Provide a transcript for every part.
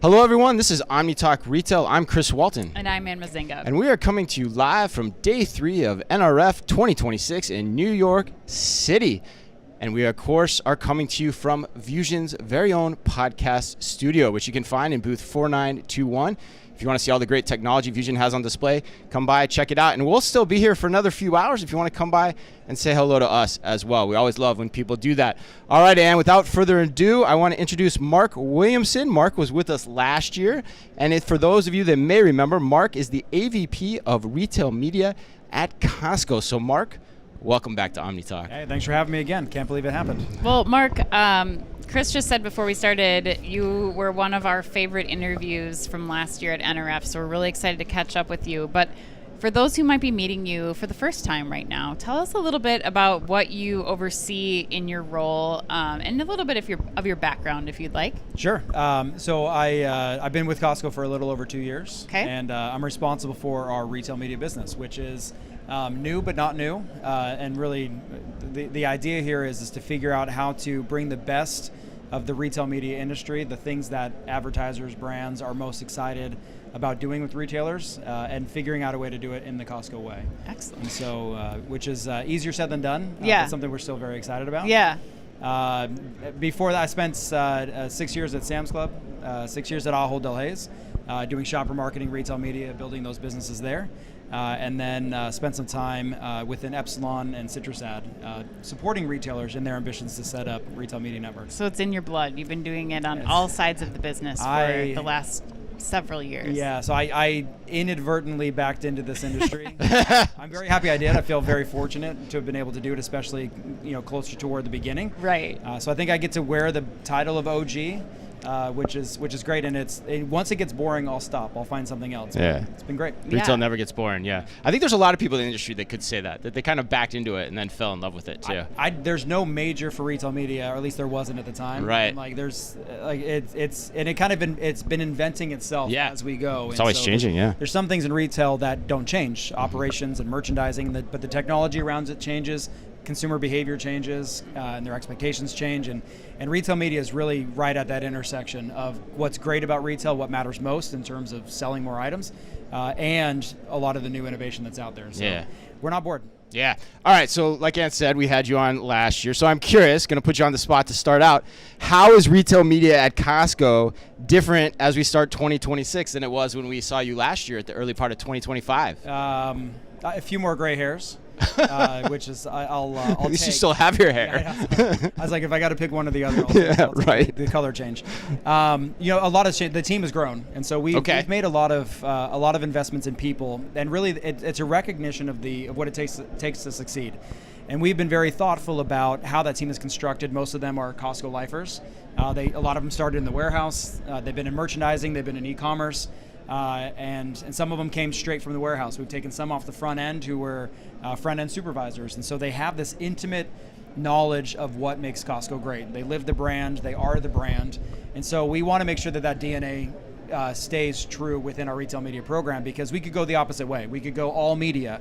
Hello, everyone. This is Omni Talk Retail. I'm Chris Walton. And I'm Mezzenga. And we are coming to you live from day 3 of NRF 2026 in New York City. And we, of course, are coming to you from Vusion's very own podcast studio, which you can find in booth 4921. If you want to see all the great technology Vusion has on display, come by, check it out. And we'll still be here for another few hours if you want to come by and say hello to us as well. We always love when people do that. All right, and without further ado, I want to introduce Mark Williamson. Mark was with us last year. And for those of you that may remember, Mark is the AVP of Retail Media at Costco. So, Mark, welcome back to Omni Talk. Hey, thanks for having me again. Can't believe it happened. Well, Mark, Chris just said before we started, you were one of our favorite interviews from last year at NRF, so we're really excited to catch up with you. But for those who might be meeting you for the first time right now, tell us a little bit about what you oversee in your role, and a little bit of your background, if you'd like. Sure. So I've been with Costco for a little over 2 years, okay. And I'm responsible for our retail media business, which is new but not new. And really, the idea here is to figure out how to bring the best of the retail media industry, the things that advertisers, brands are most excited about doing with retailers, and figuring out a way to do it in the Costco way. Excellent. And so, which is easier said than done. Yeah. But something we're still very excited about. Yeah. Before that, I spent 6 years at Sam's Club, 6 years at Ahold Delhaize, doing shopper marketing, retail media, building those businesses there. And then spent some time within Epsilon and CitrusAd, supporting retailers in their ambitions to set up retail media networks. So it's in your blood. You've been doing it on all sides of the business for the last several years. Yeah, so I inadvertently backed into this industry. I'm very happy I did. I feel very fortunate to have been able to do it, especially closer toward the beginning. Right. So I think I get to wear the title of OG. Which is great, and once it gets boring, I'll stop. I'll find something else. Yeah, it's been great. Retail never gets boring. Yeah, I think there's a lot of people in the industry that could say that they kind of backed into it and then fell in love with it too. There's no major for retail media, or at least there wasn't at the time. Right. And it's been inventing itself as we go. It's always changing. Yeah. There's some things in retail that don't change, operations and merchandising, but the technology around it changes. Consumer behavior changes, and their expectations change, and retail media is really right at that intersection of what's great about retail, what matters most in terms of selling more items, and a lot of the new innovation that's out there. So we're not bored. Yeah. All right. So like Ant said, we had you on last year. So I'm curious, going to put you on the spot to start out. How is retail media at Costco different as we start 2026 than it was when we saw you last year at the early part of 2025? A few more gray hairs. Which is I'll At least take. you still have your hair. Yeah, I was like, if I got to pick one or the other, I'll take right. the color change. A lot of the team has grown, and so we've made a lot of investments in people, and really it's a recognition of what it takes to succeed. And we've been very thoughtful about how that team is constructed. Most of them are Costco lifers. A lot of them started in the warehouse. They've been in merchandising. They've been in e-commerce. And some of them came straight from the warehouse. We've taken some off the front end who were front-end supervisors. And so they have this intimate knowledge of what makes Costco great. They live the brand. They are the brand. And so we want to make sure that DNA stays true within our retail media program, because we could go the opposite way. We could go all media.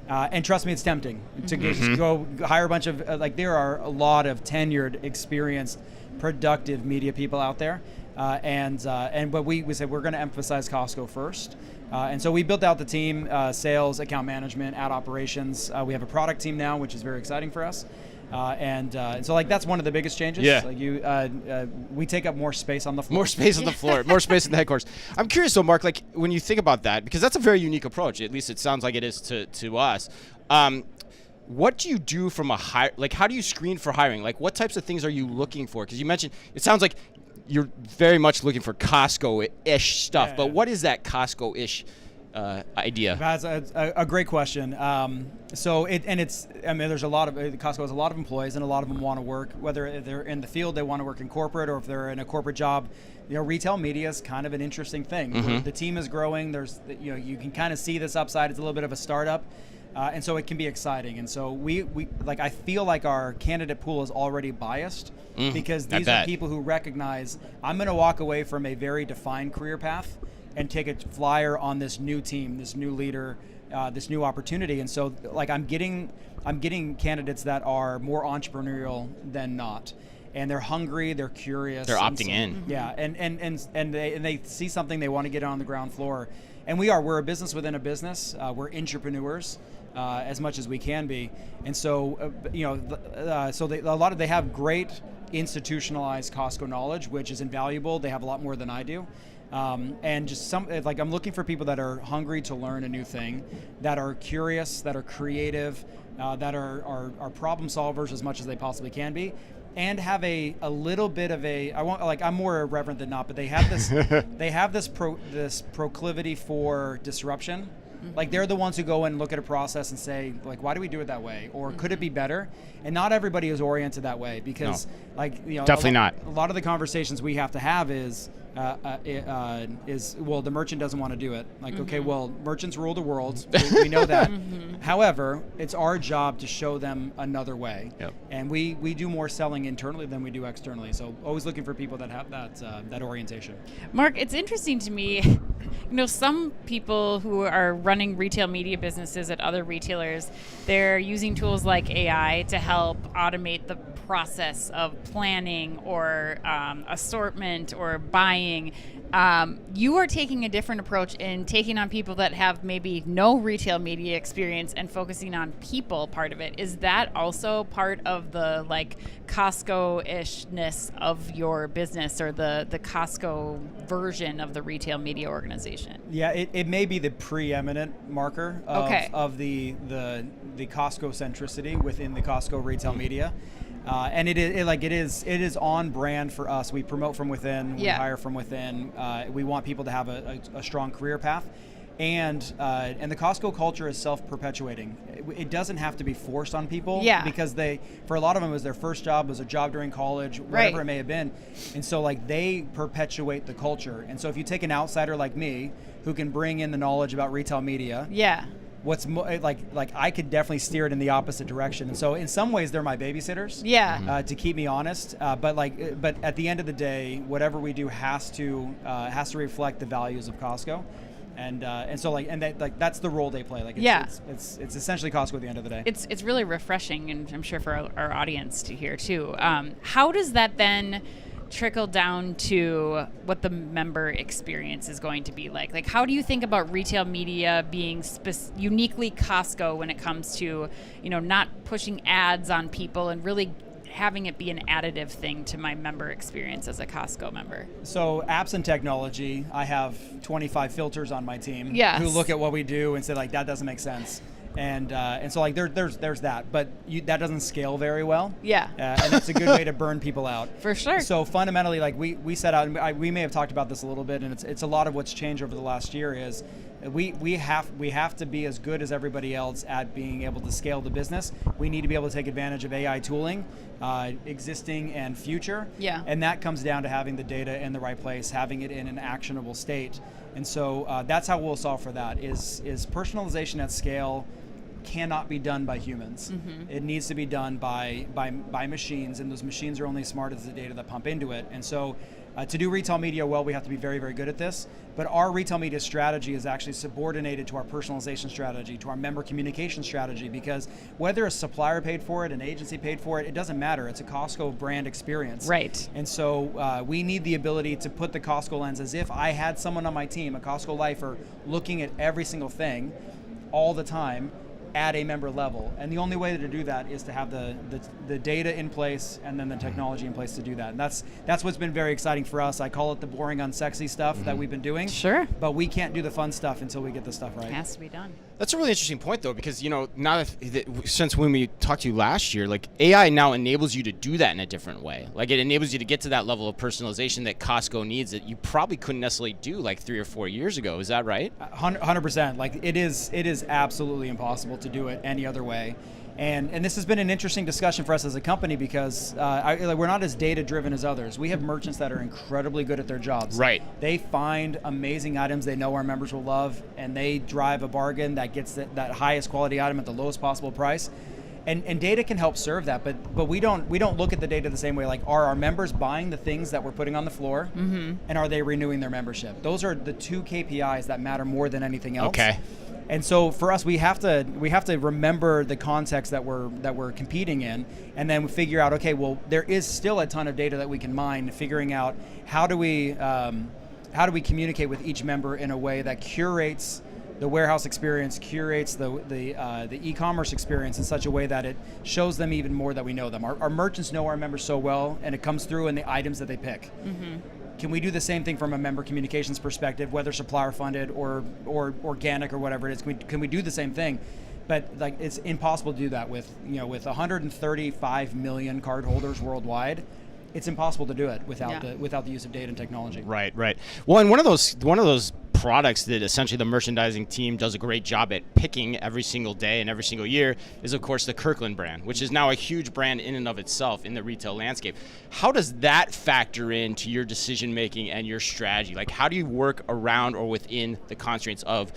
And trust me, it's tempting to just go hire a bunch of, there are a lot of tenured, experienced, productive media people out there. But we said we're going to emphasize Costco first. And so we built out the team, sales, account management, ad operations. We have a product team now, which is very exciting for us. And so that's one of the biggest changes. Yeah. We take up more space on the floor. More space on the floor, more space in the headquarters. I'm curious though, Mark, when you think about that, because that's a very unique approach, at least it sounds like it is to us. What do you do from a hire? How do you screen for hiring? What types of things are you looking for? Because you mentioned, it sounds like you're very much looking for Costco-ish stuff, but what is that Costco-ish idea? That's a great question. There's a lot of, Costco has a lot of employees, and a lot of them want to work, whether they're in the field, they want to work in corporate, or if they're in a corporate job. Retail media is kind of an interesting thing. The team is growing. There's, you can kind of see this upside. It's a little bit of a startup. And so it can be exciting. And so I feel like our candidate pool is already biased, because these are people who recognize, I'm going to walk away from a very defined career path and take a flyer on this new team, this new leader, this new opportunity. And so I'm getting candidates that are more entrepreneurial than not. and they're hungry, they're curious. They're opting in. Yeah, and they see something, they want to get it on the ground floor. And we're a business within a business. We're entrepreneurs as much as we can be. And so, they have great institutionalized Costco knowledge, which is invaluable. They have a lot more than I do. And just I'm looking for people that are hungry to learn a new thing, that are curious, that are creative, that are problem solvers as much as they possibly can be, and have a little bit of I'm more irreverent than not, but they have this this proclivity for disruption. Like they're the ones who go in and look at a process and say, like, why do we do it that way? Or could it be better? And not everybody is oriented that way because definitely not. A lot of the conversations we have to have is the merchant doesn't want to do it. Like, okay, well, merchants rule the world. We know that. However, it's our job to show them another way. Yep. And we do more selling internally than we do externally. So always looking for people that have that orientation. Mark, it's interesting to me, some people who are running retail media businesses at other retailers, they're using tools like AI to help automate the process of planning or assortment or buying. You are taking a different approach in taking on people that have maybe no retail media experience and focusing on people part of it. Is that also part of the Costco-ishness of your business, or the Costco version of the retail media organization? Yeah, it may be the preeminent marker of the Costco centricity within the Costco retail media. And it is on brand for us. We promote from within, we hire from within. We want people to have a strong career path, and the Costco culture is self-perpetuating. It doesn't have to be forced on people, because for a lot of them, it was their first job, was a job during college, whatever it may have been, and so they perpetuate the culture. And so if you take an outsider like me, who can bring in the knowledge about retail media, what's I could definitely steer it in the opposite direction. And so in some ways they're my babysitters, to keep me honest. But at the end of the day, whatever we do has to reflect the values of Costco, and so that's the role they play. It's essentially Costco at the end of the day. It's really refreshing, and I'm sure for our audience to hear too. How does that then trickle down to what the member experience is going to be like? Like, how do you think about retail media being uniquely Costco when it comes to, not pushing ads on people and really having it be an additive thing to my member experience as a Costco member? So apps and technology, I have 25 filters on my team who look at what we do and say, that doesn't make sense. And so there's that, but that doesn't scale very well. And it's a good way to burn people out. For sure. So fundamentally, we set out, and we may have talked about this a little bit, and it's a lot of what's changed over the last year is we have to be as good as everybody else at being able to scale the business. We need to be able to take advantage of AI tooling, existing and future. And that comes down to having the data in the right place, having it in an actionable state. And so that's how we'll solve for that. Is personalization at scale cannot be done by humans. It needs to be done by machines, and those machines are only as smart as the data that pump into it. And so to do retail media well, we have to be very, very good at this. But our retail media strategy is actually subordinated to our personalization strategy, to our member communication strategy, because whether a supplier paid for it, an agency paid for it, it doesn't matter. It's a Costco brand experience. Right. And so we need the ability to put the Costco lens, as if I had someone on my team, a Costco lifer, looking at every single thing all the time at a member level. And the only way to do that is to have the data in place and then the technology in place to do that. And that's what's been very exciting for us. I call it the boring, unsexy stuff that we've been doing. Sure. But we can't do the fun stuff until we get the stuff right. It has to be done. That's a really interesting point, though, because, now since when we talked to you last year, AI now enables you to do that in a different way. It enables you to get to that level of personalization that Costco needs that you probably couldn't necessarily do 3 or 4 years ago. Is that right? 100%. It is absolutely impossible to do it any other way. And this has been an interesting discussion for us as a company, because we're not as data-driven as others. We have merchants that are incredibly good at their jobs. Right. They find amazing items they know our members will love, and they drive a bargain that gets that highest quality item at the lowest possible price. And data can help serve that, but we don't look at the data the same way. Are our members buying the things that we're putting on the floor, and are they renewing their membership? Those are the two KPIs that matter more than anything else. Okay. And so for us, we have to remember the context that we're competing in, and then figure out, okay, well, there is still a ton of data that we can mine, figuring out how do we communicate with each member in a way that curates the warehouse experience, curates the e-commerce experience in such a way that it shows them even more that we know them. Our merchants know our members so well, and it comes through in the items that they pick. Mm-hmm. Can we do the same thing from a member communications perspective, whether supplier funded or organic or whatever it is? Can we do the same thing? But like, it's impossible to do that with 135 million cardholders worldwide. It's impossible to do it without the use of data and technology. Right. Well, and one of those products that essentially the merchandising team does a great job at picking every single day and every single year is, of course, the Kirkland brand, which is now a huge brand in and of itself in the retail landscape. How does that factor into your decision making and your strategy? Like, how do you work around or within the constraints of,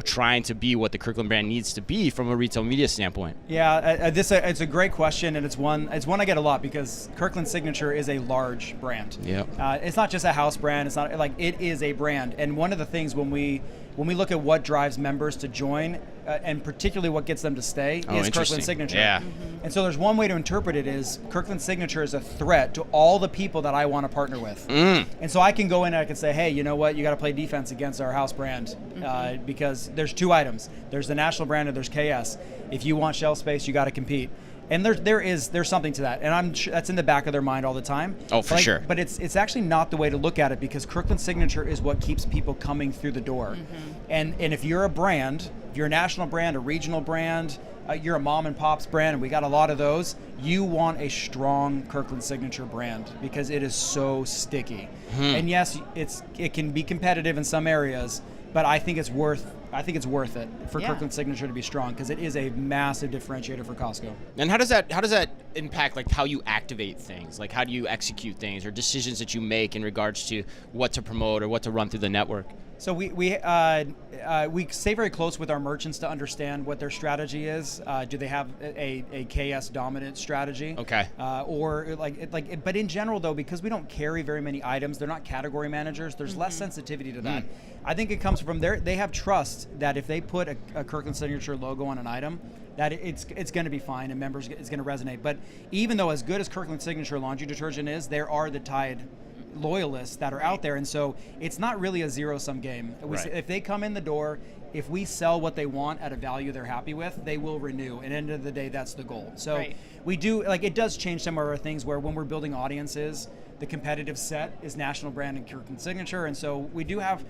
trying to be what the Kirkland brand needs to be from a retail media standpoint? Yeah, it's a great question, and it's one I get a lot, because Kirkland Signature is a large brand. Yep. It's not just a house brand. It's not like, it is a brand, and one of the things when we look at what drives members to join, and particularly what gets them to stay, is Kirkland Signature. Yeah. Mm-hmm. And so there's one way to interpret it is Kirkland Signature is a threat to all the people that I want to partner with. And so I can go in and I can say, hey, you know what? You got to play defense against our house brand, because there's two items. There's the national brand and there's KS. If you want shelf space, you got to compete. And there's something to that, and I'm sure that's in the back of their mind all the time. Oh, for sure. But it's actually not the way to look at it, because Kirkland Signature is what keeps people coming through the door. Mm-hmm. And if you're a brand, if you're a national brand, a regional brand, you're a mom and pop's brand, and we got a lot of those, you want a strong Kirkland Signature brand, because it is so sticky. And yes, it can be competitive in some areas, but I think it's worth it for Kirkland Signature to be strong, because it is a massive differentiator for Costco. And how does that impact like how you activate things? Like, how do you execute things or decisions that you make in regards to what to promote or what to run through the network? So we stay very close with our merchants to understand what their strategy is. Do they have a KS dominant strategy? Okay. But in general though, because we don't carry very many items, they're not category managers. There's less sensitivity to that. I think it comes from they have trust that if they put a Kirkland Signature logo on an item, that it's going to be fine and members it's going to resonate. But even though as good as Kirkland Signature laundry detergent is, there are the Tide loyalists that are out there, and so it's not really a zero-sum game. If they come in the door, if we sell what they want at a value they're happy with, they will renew, and at the end of the day, that's the goal. So we do, it does change some of our things where when we're building audiences, the competitive set is national brand and Kirkland Signature, and so we do have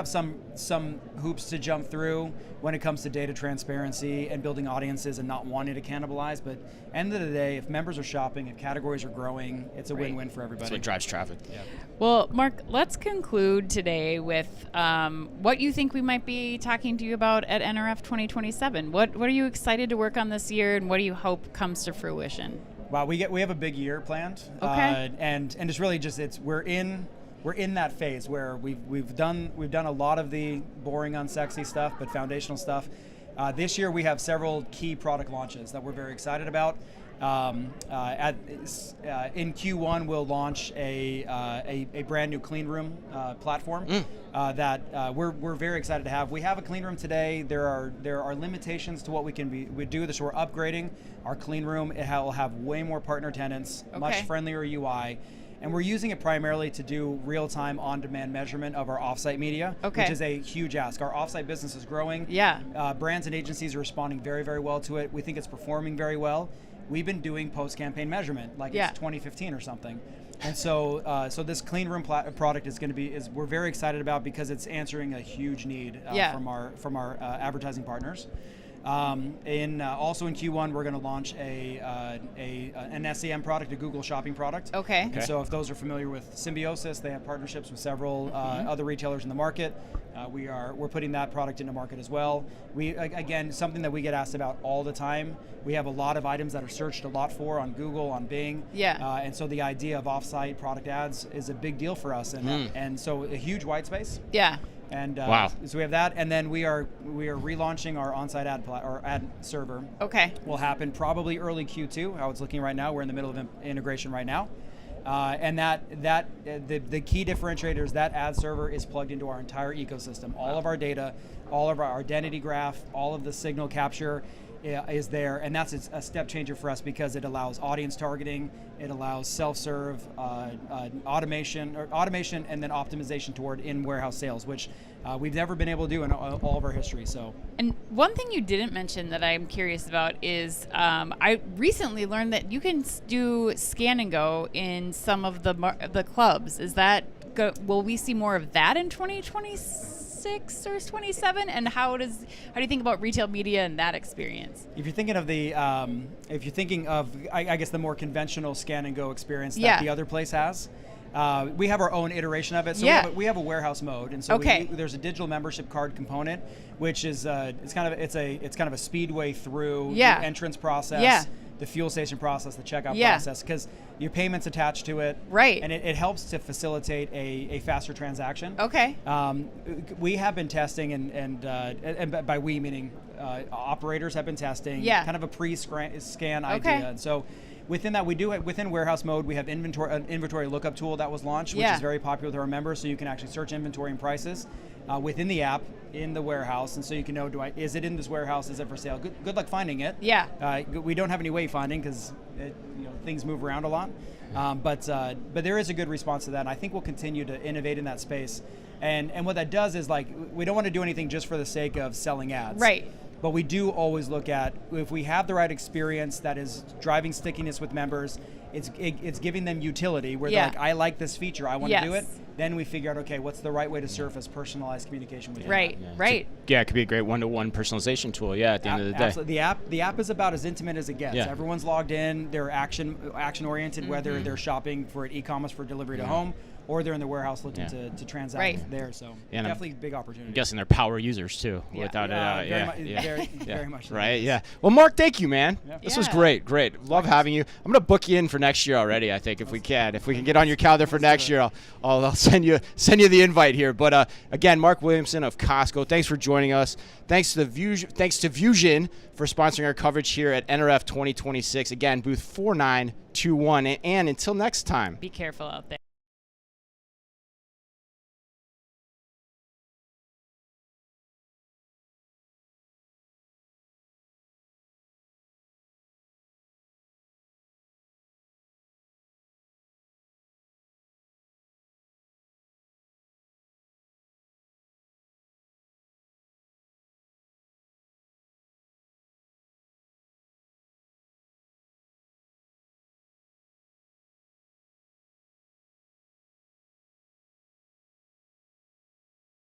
some hoops to jump through when it comes to data transparency and building audiences and not wanting to cannibalize. But end of the day, if members are shopping, if categories are growing, it's a win-win for everybody. That's what drives traffic. Yeah. Well, Mark, let's conclude today with what you think we might be talking to you about at NRF 2027. What are you excited to work on this year, and what do you hope comes to fruition? Wow, we have a big year planned. Okay. And it's really just we're in that phase where we've done a lot of the boring, unsexy stuff, but foundational stuff. This year we have several key product launches that we're very excited about. In Q1 we'll launch a brand new clean room platform that we're very excited to have. We have a clean room today. There are limitations to what we do. So we're upgrading our clean room. It will have way more partner tenants, much friendlier UI. And we're using it primarily to do real-time, on-demand measurement of our offsite media, which is a huge ask. Our offsite business is growing. Yeah. Brands and agencies are responding very, very well to it. We think it's performing very well. We've been doing post-campaign measurement it's 2015 or something. And so this clean room product is going to we're very excited about, because it's answering a huge need from our advertising partners. Also in Q1, we're going to launch an SEM product, a Google Shopping product. Okay. And so if those are familiar with Symbiosis, they have partnerships with several other retailers in the market. We're putting that product into market as well. Again, something that we get asked about all the time. We have a lot of items that are searched a lot for on Google, on Bing. Yeah. And so the idea of offsite product ads is a big deal for us, and so a huge white space. Yeah. And wow. So we have that, and then we are relaunching our onsite ad server. Okay. Will happen probably early Q2. How it's looking right now, we're in the middle of integration right now. And the key differentiator is that ad server is plugged into our entire ecosystem. All of our data, all of our identity graph, all of the signal capture is there, and that's a step changer for us because it allows audience targeting, it allows self-serve, automation, and then optimization toward in-warehouse sales, which we've never been able to do in all of our history. So, and one thing you didn't mention that I'm curious about is I recently learned that you can do scan and go in some of the clubs. Is that will we see more of that in 2026 or 27? And how do you think about retail media and that experience? If you're thinking of I guess the more conventional scan and go experience that the other place has. We have our own iteration of it. So we have a warehouse mode, and so there's a digital membership card component, which is it's kind of a speedway through the entrance process, the fuel station process, the checkout process, because your payment's attached to it, right? And it helps to facilitate a faster transaction. Okay. We have been testing, and by we meaning operators have been testing, kind of a pre-scan idea, and so. Within that, within warehouse mode, we have an inventory lookup tool that was launched, which is very popular with our members. So you can actually search inventory and prices within the app in the warehouse, and so you can know, is it in this warehouse? Is it for sale? Good luck finding it. Yeah. We don't have any wayfinding because things move around a lot, but there is a good response to that, and I think we'll continue to innovate in that space. And what that does is we don't want to do anything just for the sake of selling ads. Right. But we do always look at if we have the right experience that is driving stickiness with members, it's giving them utility where they're like, I like this feature, I want to do it. Then we figure out, okay, what's the right way to surface personalized communication with you? Right, right. It could be a great one-to-one personalization tool. Yeah, at the end of the day. Absolutely. The app is about as intimate as it gets. Yeah. Everyone's logged in. They're action oriented, whether they're shopping for e-commerce for delivery to home, or they're in the warehouse looking to transact there. So definitely a big opportunity. I'm guessing they're power users too, without very much so. Right, yeah. Well, Mark, thank you, man. Yeah. This was great. Love having you. I'm going to book you in for next year already, I think, if we can. If we can get on your calendar for next year, I'll send you the invite here. But again, Mark Williamson of Costco, thanks for joining us. Thanks to Vusion for sponsoring our coverage here at NRF 2026. Again, booth 4921. And until next time. Be careful out there.